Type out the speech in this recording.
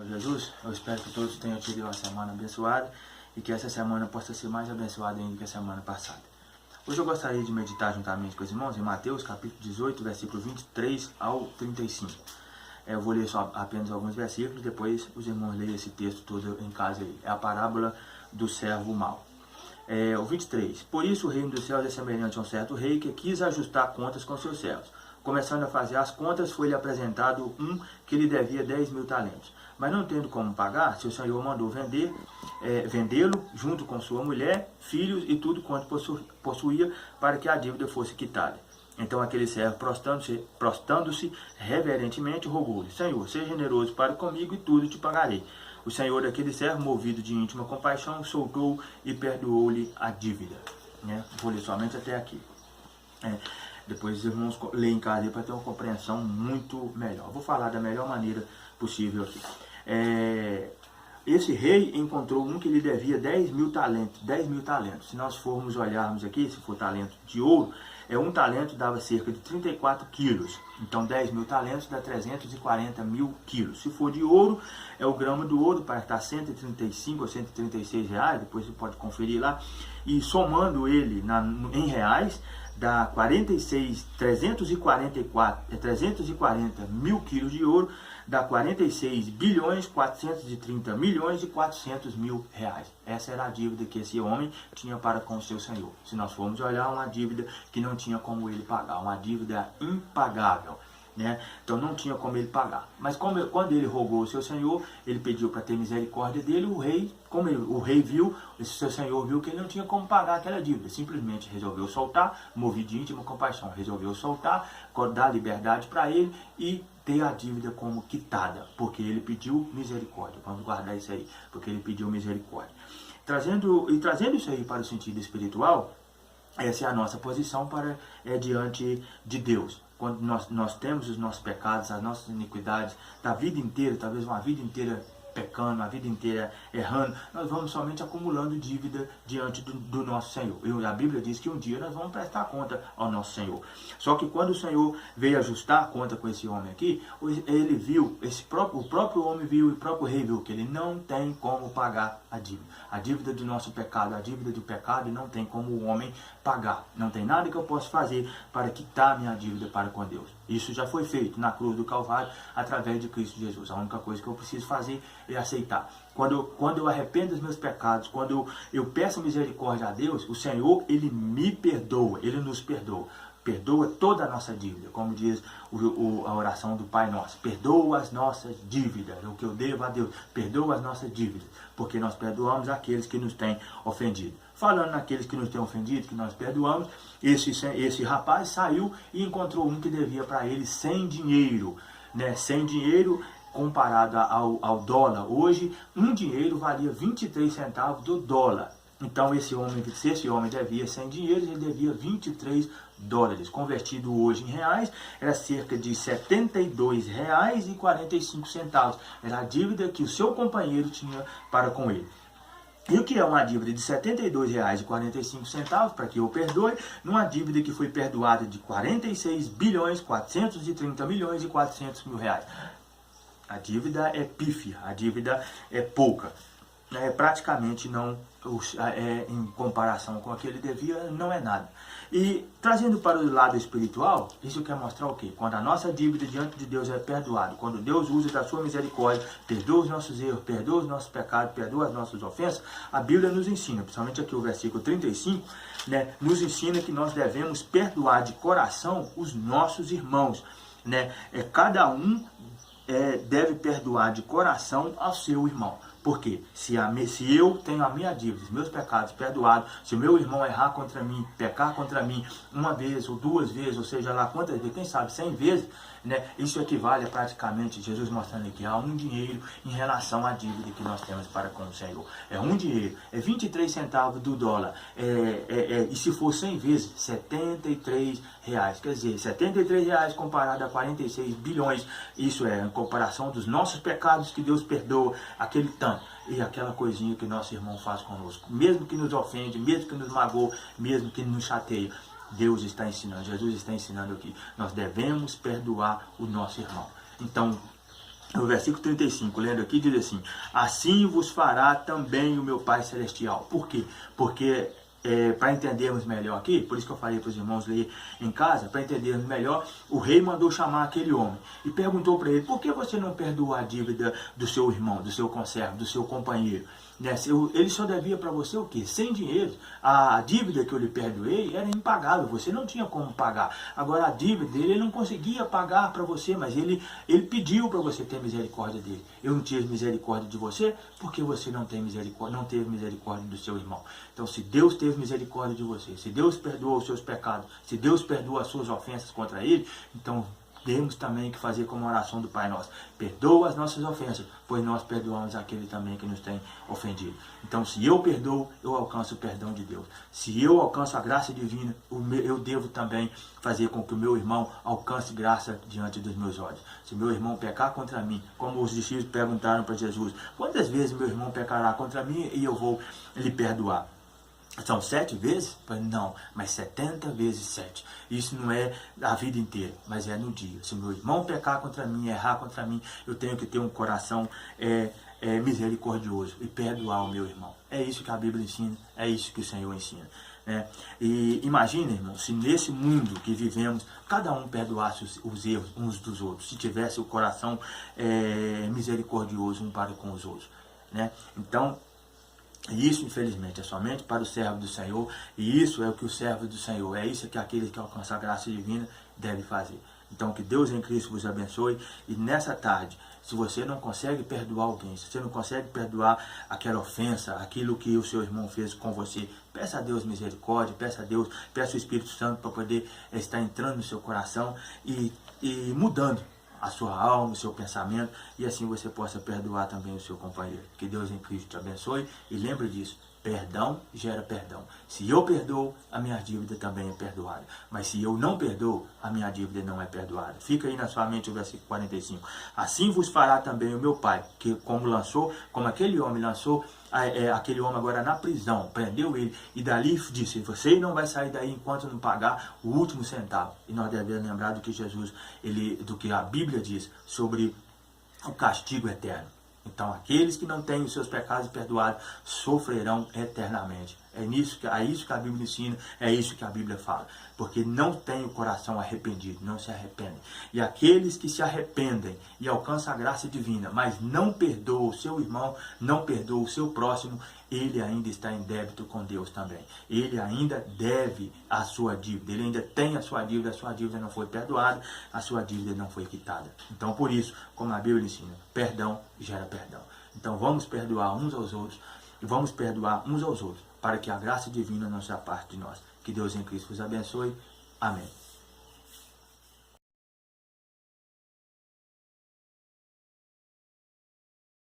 Jesus, eu espero que todos tenham tido uma semana abençoada e que essa semana possa ser mais abençoada ainda que a semana passada. Hoje eu gostaria de meditar juntamente com os irmãos em Mateus capítulo 18, versículo 23 ao 35. Eu vou ler só apenas alguns versículos, depois os irmãos leem esse texto todo em casa aí. É a parábola do servo mau. O 23. Por isso o reino dos céus é semelhante a um certo rei que quis ajustar contas com seus servos. Começando a fazer as contas, foi-lhe apresentado um que lhe devia 10.000 talentos. Mas não tendo como pagar, seu senhor mandou vendê-lo junto com sua mulher, filhos e tudo quanto possuía, para que a dívida fosse quitada. Então aquele servo, prostrando-se reverentemente, rogou-lhe: Senhor, seja generoso para comigo e tudo te pagarei. O senhor daquele servo, movido de íntima compaixão, soltou e perdoou-lhe a dívida. Vou ler somente até aqui. Depois os irmãos leem em casa para ter uma compreensão muito melhor. Vou falar da melhor maneira possível aqui. Esse rei encontrou um que lhe devia 10.000 talentos. 10.000 talentos. Se nós formos olharmos aqui, se for talento de ouro, um talento dava cerca de 34 quilos. Então 10.000 talentos dá 340.000 quilos. Se for de ouro, o grama do ouro para estar 135 ou 136 reais. Depois você pode conferir lá. E somando ele em reais, dá 340 mil quilos de ouro, dá 46 bilhões 430 milhões e 400 mil reais. Essa era a dívida que esse homem tinha para com o seu senhor. Se nós formos olhar, uma dívida que não tinha como ele pagar, uma dívida impagável. Então não tinha como ele pagar. Mas quando ele rogou o seu senhor, ele pediu para ter misericórdia dele. O rei viu, esse seu senhor viu que ele não tinha como pagar aquela dívida. Simplesmente resolveu soltar, movido de íntima compaixão, resolveu soltar, dar liberdade para ele e ter a dívida como quitada, porque ele pediu misericórdia. Vamos guardar isso aí, porque ele pediu misericórdia. Trazendo isso aí para o sentido espiritual, essa é a nossa posição diante de Deus. Quando nós temos os nossos pecados, as nossas iniquidades, da vida inteira, talvez uma vida inteira pecando, a vida inteira errando, nós vamos somente acumulando dívida diante do nosso Senhor. A Bíblia diz que um dia nós vamos prestar conta ao nosso Senhor. Só que quando o Senhor veio ajustar a conta com esse homem aqui, ele viu, o próprio homem viu, e o próprio rei viu que ele não tem como pagar a dívida. A dívida do nosso pecado, a dívida do pecado, não tem como o homem pagar. Não tem nada que eu possa fazer para quitar minha dívida para com Deus. Isso já foi feito na cruz do Calvário, através de Cristo Jesus. A única coisa que eu preciso fazer é aceitar. Quando eu arrependo dos meus pecados, quando eu peço misericórdia a Deus, o Senhor, Ele me perdoa, Ele nos perdoa. Perdoa toda a nossa dívida, como diz a oração do Pai Nosso. Perdoa as nossas dívidas, o que eu devo a Deus. Perdoa as nossas dívidas, porque nós perdoamos aqueles que nos têm ofendido. Falando naqueles que nos têm ofendido, que nós perdoamos, esse rapaz saiu e encontrou um que devia para ele sem dinheiro. Sem dinheiro comparado ao dólar. Hoje, um dinheiro valia 23 centavos do dólar. Então, se esse homem devia 100 dinheiros, ele devia 23 dólares. Convertido hoje em reais, era cerca de R$ 72,45. Era a dívida que o seu companheiro tinha para com ele. E o que é uma dívida de R$ 72,45, para que eu perdoe, numa dívida que foi perdoada de 46 bilhões 430 milhões e 400 mil reais. A dívida é pífia, a dívida é pouca. Praticamente não, em comparação com aquele devia, não é nada. E trazendo para o lado espiritual, isso quer mostrar o quê? Quando a nossa dívida diante de Deus é perdoada, quando Deus usa da sua misericórdia, perdoa os nossos erros, perdoa os nossos pecados, perdoa as nossas ofensas, a Bíblia nos ensina, principalmente aqui o versículo 35, nos ensina que nós devemos perdoar de coração os nossos irmãos. Cada um deve perdoar de coração ao seu irmão. Porque se eu tenho a minha dívida, os meus pecados perdoados, se o meu irmão errar contra mim, pecar contra mim uma vez ou duas vezes, ou seja lá quantas vezes, quem sabe 100 vezes, isso equivale a praticamente, Jesus mostrando aqui, a um dinheiro em relação à dívida que nós temos para com o Senhor. É um dinheiro, é 23 centavos do dólar, e se for 100 vezes, 73 reais. Quer dizer, 73 reais comparado a 46 bilhões, isso é em comparação dos nossos pecados que Deus perdoa, aquele tanto. E aquela coisinha que nosso irmão faz conosco, mesmo que nos ofende, mesmo que nos magoe, mesmo que nos chateie, Deus está ensinando, Jesus está ensinando aqui, nós devemos perdoar o nosso irmão. Então, No versículo 35, lendo aqui, diz assim: assim vos fará também o meu Pai Celestial. Por quê? Porque, para entendermos melhor aqui, por isso que eu falei para os irmãos ler em casa, para entendermos melhor, o rei mandou chamar aquele homem e perguntou para ele: por que você não perdoou a dívida do seu irmão, do seu conservo, do seu companheiro? Ele só devia para você o quê? 100 dinheiros. A dívida que eu lhe perdoei era impagável, você não tinha como pagar. Agora a dívida dele, ele não conseguia pagar para você, mas ele pediu para você ter misericórdia dele. Eu não tive misericórdia de você porque você não teve misericórdia do seu irmão. Então, se Deus teve misericórdia de você, se Deus perdoou os seus pecados, se Deus perdoa as suas ofensas contra ele, então temos também que fazer como a oração do Pai Nosso: perdoa as nossas ofensas, pois nós perdoamos aquele também que nos tem ofendido. Então, se eu perdoo, eu alcanço o perdão de Deus. Se eu alcanço a graça divina, eu devo também fazer com que o meu irmão alcance graça diante dos meus olhos. Se meu irmão pecar contra mim, como os discípulos perguntaram para Jesus: quantas vezes meu irmão pecará contra mim e eu vou lhe perdoar? São 7 vezes? Não, mas 70 vezes 7. Isso não é a vida inteira, mas é no dia. Se meu irmão pecar contra mim, errar contra mim, eu tenho que ter um coração misericordioso e perdoar o meu irmão. É isso que a Bíblia ensina, é isso que o Senhor ensina. E imagina, irmão, se nesse mundo que vivemos, cada um perdoasse os erros uns dos outros, se tivesse o coração misericordioso um para com os outros. Então, isso, infelizmente, é somente para o servo do Senhor, e isso é o que o servo do Senhor, é isso que aqueles que alcançam a graça divina devem fazer. Então, que Deus em Cristo vos abençoe, e nessa tarde, se você não consegue perdoar alguém, se você não consegue perdoar aquela ofensa, aquilo que o seu irmão fez com você, peça a Deus misericórdia, peça a Deus, peça o Espírito Santo para poder estar entrando no seu coração e mudando a sua alma, o seu pensamento, e assim você possa perdoar também o seu companheiro. Que Deus em Cristo te abençoe, e lembre disso: perdão gera perdão. Se eu perdoo, a minha dívida também é perdoada. Mas se eu não perdoo, a minha dívida não é perdoada. Fica aí na sua mente o versículo 45. Assim vos fará também o meu Pai, que como aquele homem lançou aquele homem agora na prisão, prendeu ele, e dali disse: você não vai sair daí enquanto não pagar o último centavo. E nós devemos lembrar do que do que a Bíblia diz sobre o castigo eterno. Então, aqueles que não têm os seus pecados perdoados sofrerão eternamente. É isso que a Bíblia ensina, é isso que a Bíblia fala. Porque não tem o coração arrependido, não se arrependem. E aqueles que se arrependem e alcançam a graça divina, mas não perdoam o seu irmão, não perdoam o seu próximo, ele ainda está em débito com Deus também. Ele ainda deve a sua dívida, ele ainda tem a sua dívida não foi perdoada, a sua dívida não foi quitada. Então, por isso, como a Bíblia ensina, perdão gera perdão. Então, vamos perdoar uns aos outros, e vamos perdoar uns aos outros, para que a graça divina não se aparte de nós. Que Deus em Cristo vos abençoe. Amém.